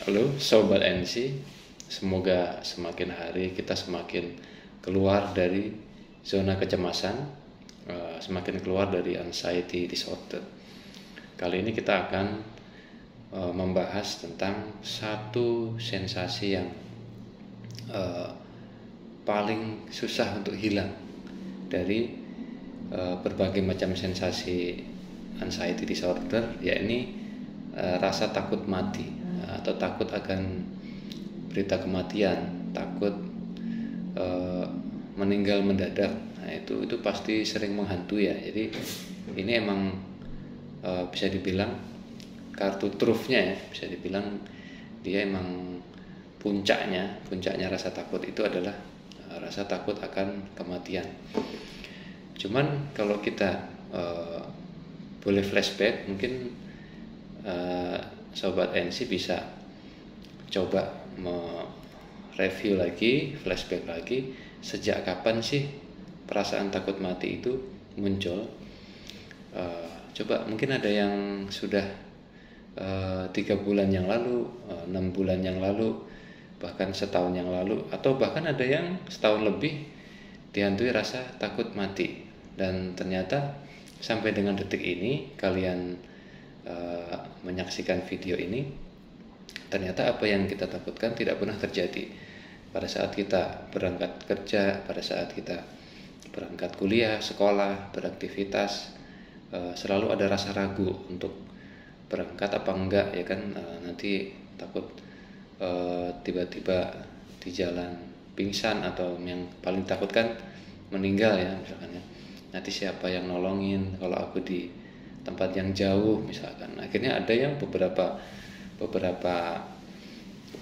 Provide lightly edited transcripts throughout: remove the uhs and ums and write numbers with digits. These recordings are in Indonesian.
Halo Sobat NC, semoga semakin hari kita semakin keluar dari zona kecemasan, semakin keluar dari anxiety disorder. Kali ini kita akan membahas tentang satu sensasi yang paling susah untuk hilang dari berbagai macam sensasi anxiety disorder, yakni rasa takut mati atau takut akan berita kematian, takut meninggal mendadak. Nah, itu pasti sering menghantui ya. Jadi ini emang bisa dibilang kartu trufnya ya, bisa dibilang dia emang puncaknya rasa takut itu adalah rasa takut akan kematian. Cuman kalau kita boleh flashback, mungkin Sobat NC bisa coba mereview lagi, flashback lagi, sejak kapan sih perasaan takut mati itu muncul. Coba mungkin ada yang sudah 3 bulan yang lalu, 6 bulan yang lalu, bahkan setahun yang lalu, atau bahkan ada yang setahun lebih dihantui rasa takut mati. Dan ternyata sampai dengan detik ini kalian menyaksikan video ini, ternyata apa yang kita takutkan tidak pernah terjadi. Pada saat kita berangkat kerja, pada saat kita berangkat kuliah, sekolah, beraktivitas, selalu ada rasa ragu untuk berangkat apa enggak ya kan. Nanti takut tiba-tiba di jalan pingsan, atau yang paling takutkan meninggal ya misalkan ya. Nanti siapa yang nolongin kalau aku di tempat yang jauh misalkan. Akhirnya ada yang beberapa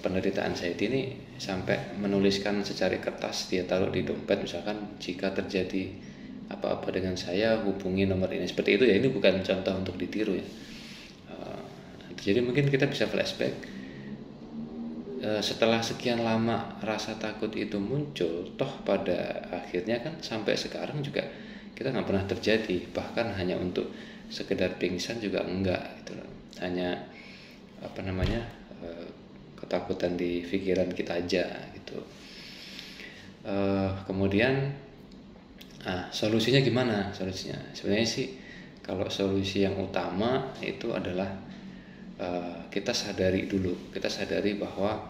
penderita anxiety ini sampai menuliskan secari kertas, dia taruh di dompet misalkan, jika terjadi apa-apa dengan saya hubungi nomor ini, seperti itu ya. Ini bukan contoh untuk ditiru ya. Jadi mungkin kita bisa flashback, setelah sekian lama rasa takut itu muncul, toh pada akhirnya kan sampai sekarang juga kita nggak pernah terjadi, bahkan hanya untuk sekedar pingsan juga enggak gitu. Hanya ketakutan di pikiran kita aja gitu. Kemudian solusinya gimana? Solusinya sebenarnya sih, kalau solusi yang utama itu adalah kita sadari dulu, kita sadari bahwa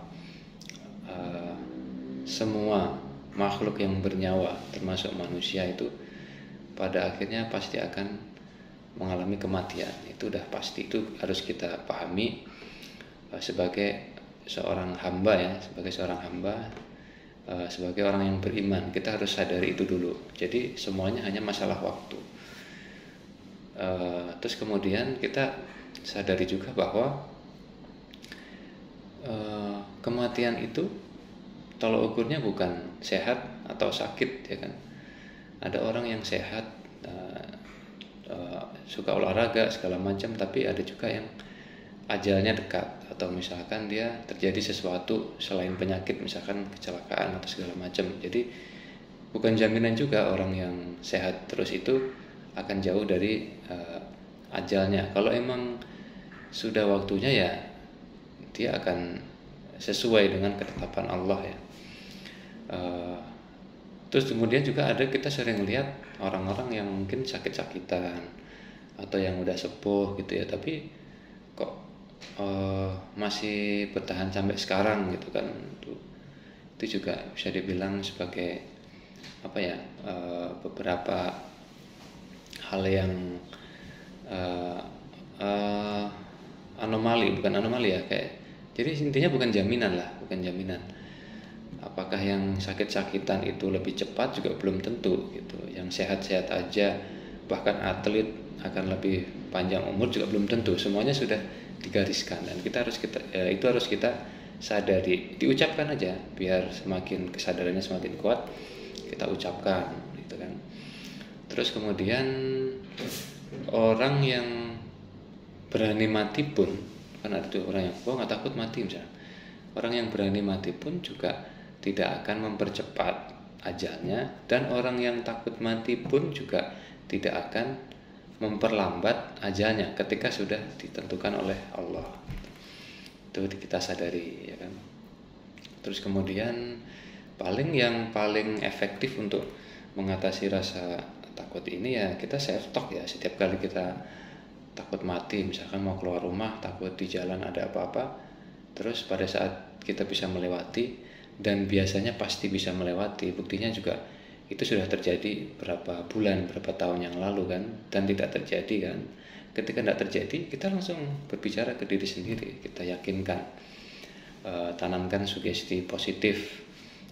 semua makhluk yang bernyawa termasuk manusia itu pada akhirnya pasti akan mengalami kematian. Itu udah pasti, itu harus kita pahami sebagai seorang hamba ya, sebagai orang yang beriman. Kita harus sadari itu dulu. Jadi semuanya hanya masalah waktu. Terus kemudian kita sadari juga bahwa kematian itu tolak ukurnya bukan sehat atau sakit ya kan. Ada orang yang sehat, suka olahraga segala macam, tapi ada juga yang ajalnya dekat, atau misalkan dia terjadi sesuatu selain penyakit, misalkan kecelakaan atau segala macam. Jadi bukan jaminan juga orang yang sehat terus itu akan jauh dari ajalnya. Kalau emang sudah waktunya ya dia akan sesuai dengan ketetapan Allah ya. Terus kemudian juga ada, kita sering lihat orang-orang yang mungkin sakit-sakitan atau yang udah sepuh gitu ya, tapi kok masih bertahan sampai sekarang gitu kan. Itu juga bisa dibilang sebagai beberapa hal yang bukan anomali ya, kayak, jadi intinya bukan jaminan. Apakah yang sakit-sakitan itu lebih cepat juga belum tentu gitu. Yang sehat-sehat aja, bahkan atlet akan lebih panjang umur juga belum tentu. Semuanya sudah digariskan, dan itu harus kita sadari. Diucapkan aja biar semakin kesadarannya semakin kuat, kita ucapkan gitu kan. Terus kemudian orang yang berani mati pun, kan ada tuh orang yang nggak takut mati misalnya. Orang yang berani mati pun juga tidak akan mempercepat ajalnya, dan orang yang takut mati pun juga tidak akan memperlambat ajalnya ketika sudah ditentukan oleh Allah. itu kita sadari, ya kan. Terus kemudian yang paling efektif untuk mengatasi rasa takut ini ya kita self talk ya. Setiap kali kita takut mati, misalkan mau keluar rumah takut di jalan ada apa-apa, terus pada saat kita bisa melewati, dan biasanya pasti bisa melewati, buktinya juga itu sudah terjadi berapa bulan, berapa tahun yang lalu kan, dan tidak terjadi kan. Ketika tidak terjadi, kita langsung berbicara ke diri sendiri, kita yakinkan, tanamkan sugesti positif,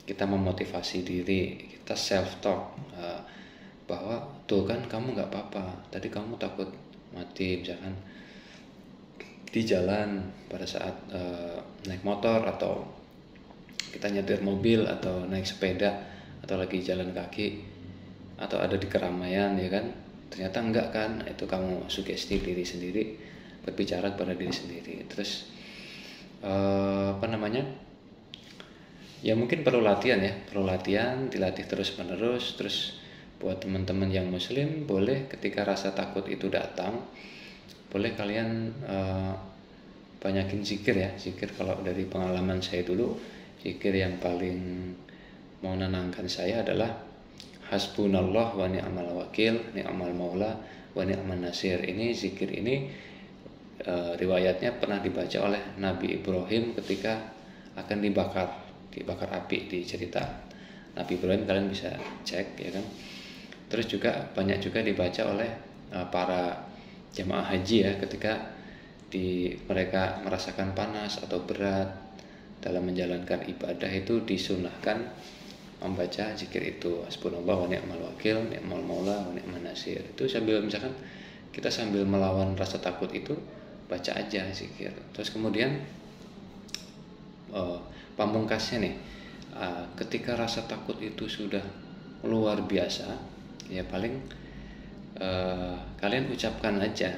kita memotivasi diri, kita self talk, bahwa tuh kan kamu nggak apa-apa, tadi kamu takut mati misalkan di jalan pada saat naik motor, atau kita nyetir mobil, atau naik sepeda, atau lagi jalan kaki, atau ada di keramaian, ya kan, ternyata enggak kan, itu kamu sugesti diri sendiri, berbicara kepada diri sendiri. Terus ya mungkin perlu latihan ya, dilatih terus menerus. Terus buat teman-teman yang muslim, boleh ketika rasa takut itu datang, boleh kalian banyakin zikir ya. Zikir, kalau dari pengalaman saya dulu, zikir yang paling menenangkan saya adalah hasbunallah wa ni'mal wakil, ni'mal maula wa ni'man nasir. Ini zikir ini riwayatnya pernah dibaca oleh Nabi Ibrahim ketika akan dibakar api, di cerita Nabi Ibrahim, kalian bisa cek, ya kan. Terus juga banyak juga dibaca oleh para jamaah haji ya, ketika mereka merasakan panas atau berat dalam menjalankan ibadah, itu disunahkan membaca zikir itu, hasbunallah wa ni'mal wakil, ni'mal maula wa ni'man nasir. Itu sambil misalkan kita sambil melawan rasa takut itu, baca aja zikir. Terus kemudian pamungkasnya nih, ketika rasa takut itu sudah luar biasa, ya paling kalian ucapkan aja,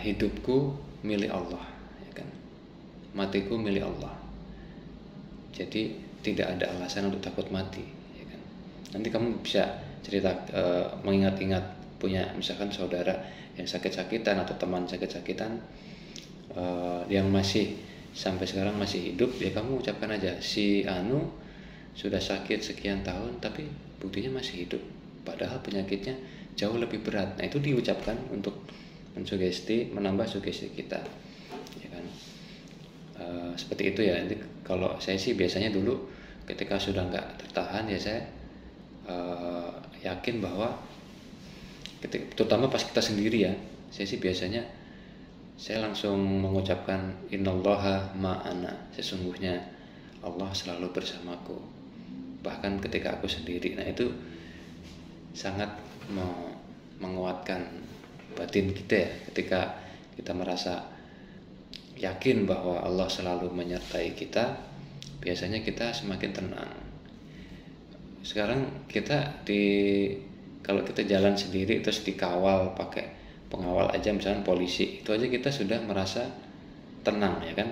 hidupku milik Allah, ya kan, matiku milik Allah. Jadi tidak ada alasan untuk takut mati, ya kan. Nanti kamu bisa cerita, mengingat-ingat punya misalkan saudara yang sakit-sakitan atau teman sakit-sakitan, yang masih sampai sekarang masih hidup, ya kamu ucapkan aja, si Anu sudah sakit sekian tahun tapi buktinya masih hidup, padahal penyakitnya jauh lebih berat. Nah, itu diucapkan untuk menambah sugesti kita, ya kan. Seperti itu ya. Nanti kalau saya sih biasanya dulu ketika sudah nggak tertahan, ya saya yakin bahwa terutama pas kita sendiri ya, saya sih biasanya saya langsung mengucapkan innallaha ma'ana, sesungguhnya Allah selalu bersamaku, bahkan ketika aku sendiri. Nah, itu sangat menguatkan batin kita ya, ketika kita merasa yakin bahwa Allah selalu menyertai kita, biasanya kita semakin tenang. Sekarang kalau kita jalan sendiri terus dikawal pakai pengawal aja, misalnya polisi, itu aja kita sudah merasa tenang, ya kan.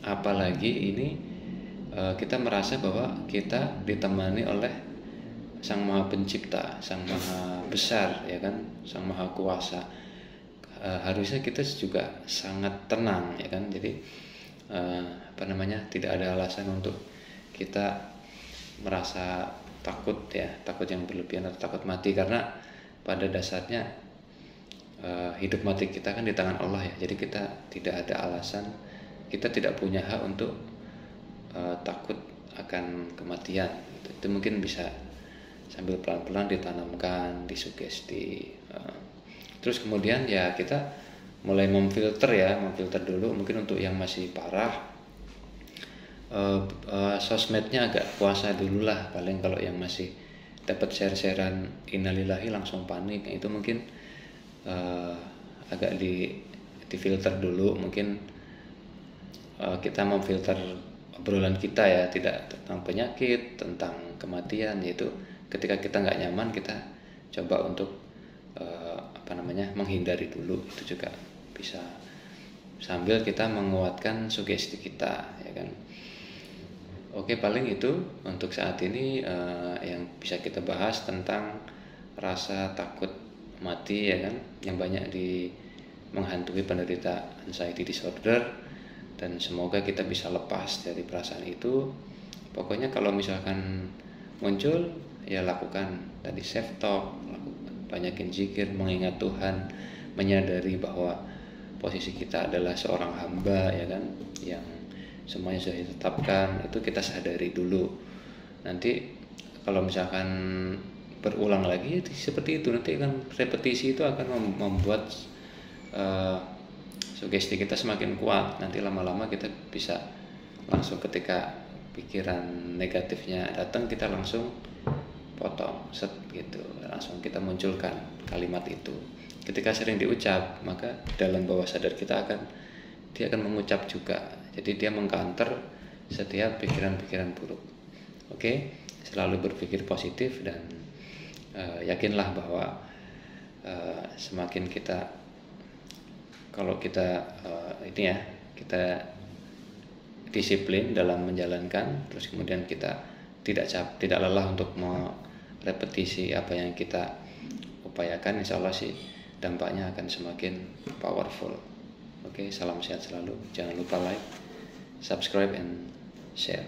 Apalagi ini kita merasa bahwa kita ditemani oleh Sang Maha Pencipta, Sang Maha Besar, ya kan, Sang Maha Kuasa. Harusnya kita juga sangat tenang, ya kan. Jadi tidak ada alasan untuk kita merasa takut ya, takut yang berlebihan atau takut mati, karena pada dasarnya hidup mati kita kan di tangan Allah ya. Jadi kita tidak ada alasan, kita tidak punya hak untuk takut akan kematian. Itu mungkin bisa sambil pelan-pelan ditanamkan, disugesti. Terus kemudian ya kita mulai memfilter dulu. Mungkin untuk yang masih parah, sosmednya agak puasa dulu lah. Paling kalau yang masih dapat share-sharean innalillahi langsung panik, itu mungkin agak difilter dulu. Mungkin kita memfilter obrolan kita ya, tidak tentang penyakit, tentang kematian. Yaitu ketika kita nggak nyaman, kita coba untuk menghindari dulu. Itu juga bisa sambil kita menguatkan sugesti kita, ya kan. Oke, paling itu untuk saat ini yang bisa kita bahas tentang rasa takut mati, ya kan, yang banyak menghantui penderita anxiety disorder, dan semoga kita bisa lepas dari perasaan itu. Pokoknya kalau misalkan muncul, ya lakukan tadi self talk, banyakin zikir, mengingat Tuhan, menyadari bahwa posisi kita adalah seorang hamba, ya kan, yang semuanya sudah ditetapkan. Itu kita sadari dulu. Nanti kalau misalkan berulang lagi seperti itu, nanti kan repetisi itu akan membuat sugesti kita semakin kuat. Nanti lama-lama kita bisa langsung, ketika pikiran negatifnya datang, kita langsung potong, set gitu, langsung kita munculkan kalimat itu. Ketika sering diucap, maka dalam bawah sadar kita dia akan mengucap juga. Jadi dia mengcounter setiap pikiran-pikiran buruk. Oke, selalu berpikir positif, dan yakinlah bahwa semakin kita, kalau kita kita disiplin dalam menjalankan, terus kemudian kita tidak lelah untuk merepetisi apa yang kita upayakan, insya Allah sih dampaknya akan semakin powerful. Oke, salam sehat selalu. Jangan lupa like, subscribe, and share.